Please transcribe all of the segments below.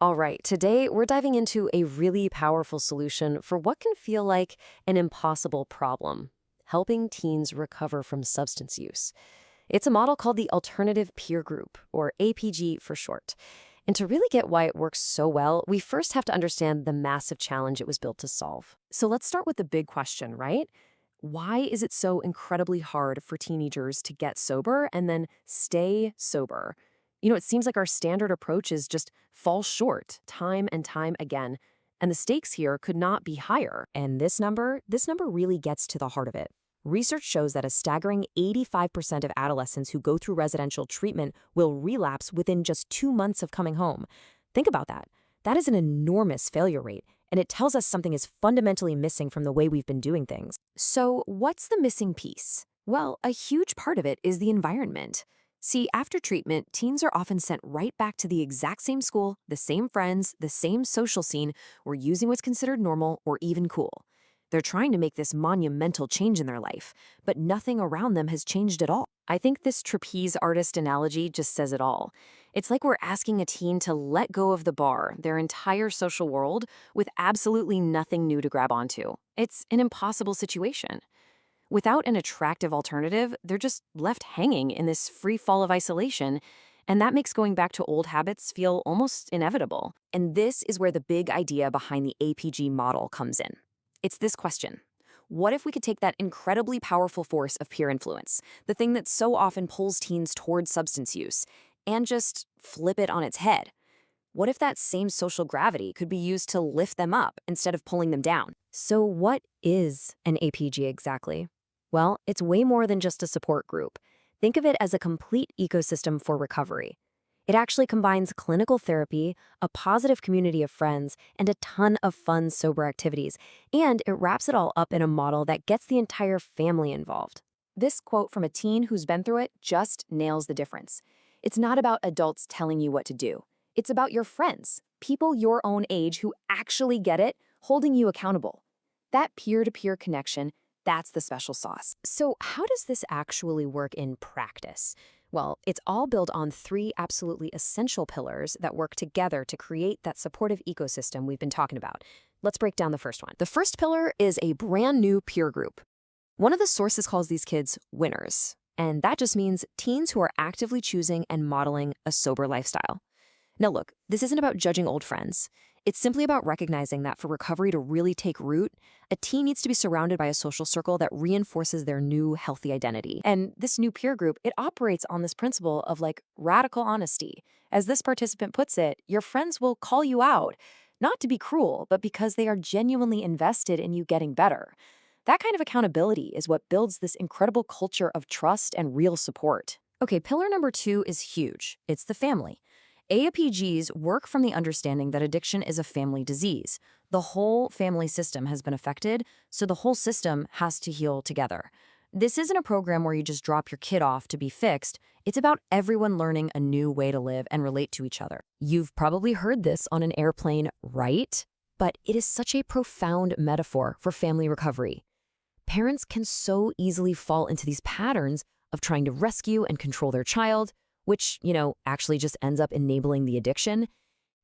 All right, today we're diving into a really powerful solution for what can feel like an impossible problem: helping teens recover from substance use. It's a model called the Alternative Peer Group, or APG for short. And to really get why it works so well, we first have to understand the massive challenge it was built to solve. So let's start with the big question, right? Why is it so incredibly hard for teenagers to get sober and then stay sober? It seems like our standard approach is just fall short time and time again. And the stakes here could not be higher. And this number really gets to the heart of it. Research shows that a staggering 85% of adolescents who go through residential treatment will relapse within just 2 months of coming home. Think about that. That is an enormous failure rate, and it tells us something is fundamentally missing from the way we've been doing things. So, what's the missing piece? Well, a huge part of it is the environment. See, after treatment, teens are often sent right back to the exact same school, the same friends, the same social scene, or using what's considered normal or even cool. They're trying to make this monumental change in their life, but nothing around them has changed at all. I think this trapeze artist analogy just says it all. It's like we're asking a teen to let go of the bar, their entire social world, with absolutely nothing new to grab onto. It's an impossible situation. Without an attractive alternative, they're just left hanging in this free fall of isolation, and that makes going back to old habits feel almost inevitable. And this is where the big idea behind the APG model comes in. It's this question: what if we could take that incredibly powerful force of peer influence, the thing that so often pulls teens towards substance use, and just flip it on its head? What if that same social gravity could be used to lift them up instead of pulling them down? So what is an APG exactly? Well, it's way more than just a support group. Think of it as a complete ecosystem for recovery. It actually combines clinical therapy, a positive community of friends, and a ton of fun, sober activities. And it wraps it all up in a model that gets the entire family involved. This quote from a teen who's been through it just nails the difference. It's not about adults telling you what to do. It's about your friends, people your own age who actually get it, holding you accountable. That peer-to-peer connection, that's the special sauce. So how does this actually work in practice? Well, it's all built on three absolutely essential pillars that work together to create that supportive ecosystem we've been talking about. Let's break down the first one. The first pillar is a brand new peer group. One of the sources calls these kids winners, and that just means teens who are actively choosing and modeling a sober lifestyle. Now look, this isn't about judging old friends. It's simply about recognizing that for recovery to really take root, a teen needs to be surrounded by a social circle that reinforces their new healthy identity. And this new peer group, it operates on this principle of radical honesty. As this participant puts it, your friends will call you out, not to be cruel, but because they are genuinely invested in you getting better. That kind of accountability is what builds this incredible culture of trust and real support. Okay, pillar number 2 is huge. It's the family. AAPGs work from the understanding that addiction is a family disease. The whole family system has been affected, so the whole system has to heal together. This isn't a program where you just drop your kid off to be fixed. It's about everyone learning a new way to live and relate to each other. You've probably heard this on an airplane, right? But it is such a profound metaphor for family recovery. Parents can so easily fall into these patterns of trying to rescue and control their child, which, actually just ends up enabling the addiction.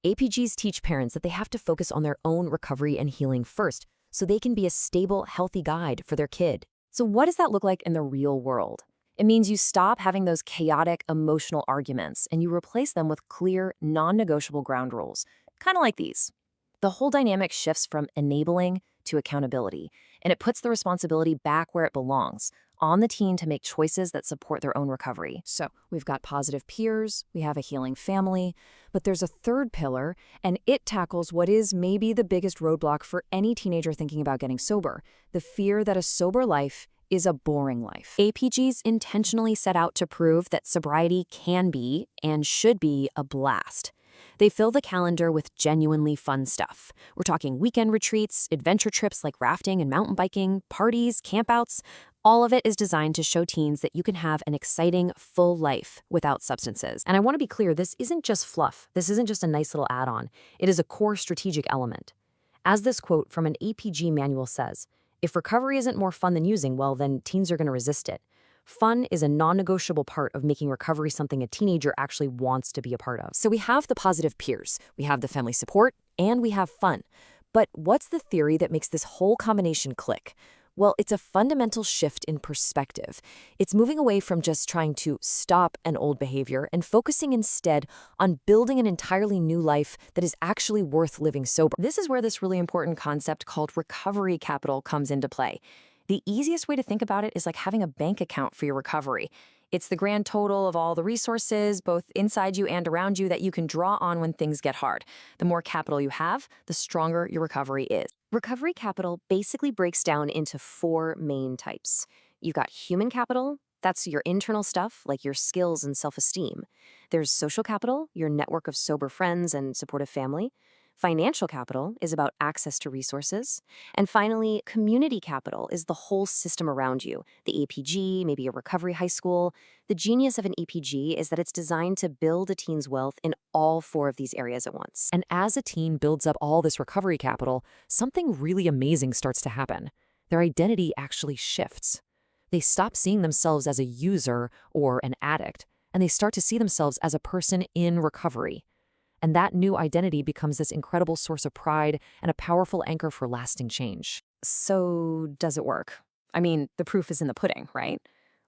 APGs teach parents that they have to focus on their own recovery and healing first, so they can be a stable, healthy guide for their kid. So what does that look like in the real world? It means you stop having those chaotic, emotional arguments, and you replace them with clear, non-negotiable ground rules, kind of like these. The whole dynamic shifts from enabling to accountability, and it puts the responsibility back where it belongs, on the teen to make choices that support their own recovery. So we've got positive peers, we have a healing family, but there's a third pillar, and it tackles what is maybe the biggest roadblock for any teenager thinking about getting sober: the fear that a sober life is a boring life. APGs intentionally set out to prove that sobriety can be and should be a blast. They fill the calendar with genuinely fun stuff. We're talking weekend retreats, adventure trips like rafting and mountain biking, parties, campouts. All of it is designed to show teens that you can have an exciting, full life without substances. And I want to be clear, this isn't just fluff. This isn't just a nice little add-on. It is a core strategic element. As this quote from an APG manual says, if recovery isn't more fun than using, well, then teens are going to resist it. Fun is a non-negotiable part of making recovery something a teenager actually wants to be a part of. So we have the positive peers, we have the family support, and we have fun. But what's the theory that makes this whole combination click? Well, it's a fundamental shift in perspective. It's moving away from just trying to stop an old behavior and focusing instead on building an entirely new life that is actually worth living sober. This is where this really important concept called recovery capital comes into play. The easiest way to think about it is like having a bank account for your recovery. It's the grand total of all the resources, both inside you and around you, that you can draw on when things get hard. The more capital you have, the stronger your recovery is. Recovery capital basically breaks down into four main types. You've got human capital, that's your internal stuff, like your skills and self-esteem. There's social capital, your network of sober friends and supportive family. Financial capital is about access to resources. And finally, community capital is the whole system around you. The APG, maybe a recovery high school. The genius of an APG is that it's designed to build a teen's wealth in all four of these areas at once. And as a teen builds up all this recovery capital, something really amazing starts to happen. Their identity actually shifts. They stop seeing themselves as a user or an addict, and they start to see themselves as a person in recovery. And that new identity becomes this incredible source of pride and a powerful anchor for lasting change. So, does it work? I mean, the proof is in the pudding, right?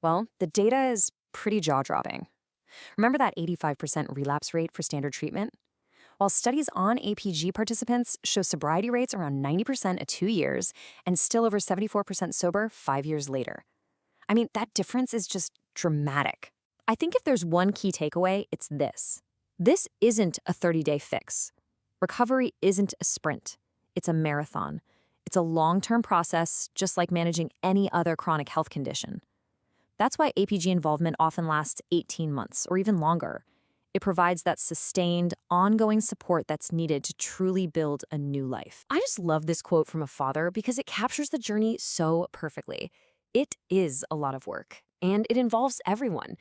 Well, the data is pretty jaw-dropping. Remember that 85% relapse rate for standard treatment? While studies on APG participants show sobriety rates around 90% at 2 years and still over 74% sober 5 years later. I mean, that difference is just dramatic. I think if there's one key takeaway, it's this. This isn't a 30-day fix. Recovery isn't a sprint. It's a marathon. It's a long-term process, just like managing any other chronic health condition. That's why APG involvement often lasts 18 months or even longer. It provides that sustained, ongoing support that's needed to truly build a new life. I just love this quote from a father because it captures the journey so perfectly. It is a lot of work, and it involves everyone.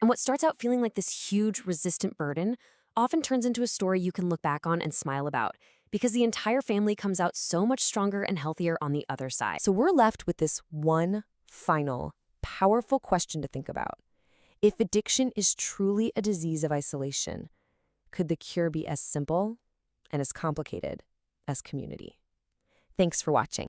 And what starts out feeling like this huge, resistant burden often turns into a story you can look back on and smile about, because the entire family comes out so much stronger and healthier on the other side. So we're left with this one final, powerful question to think about. If addiction is truly a disease of isolation, could the cure be as simple and as complicated as community? Thanks for watching.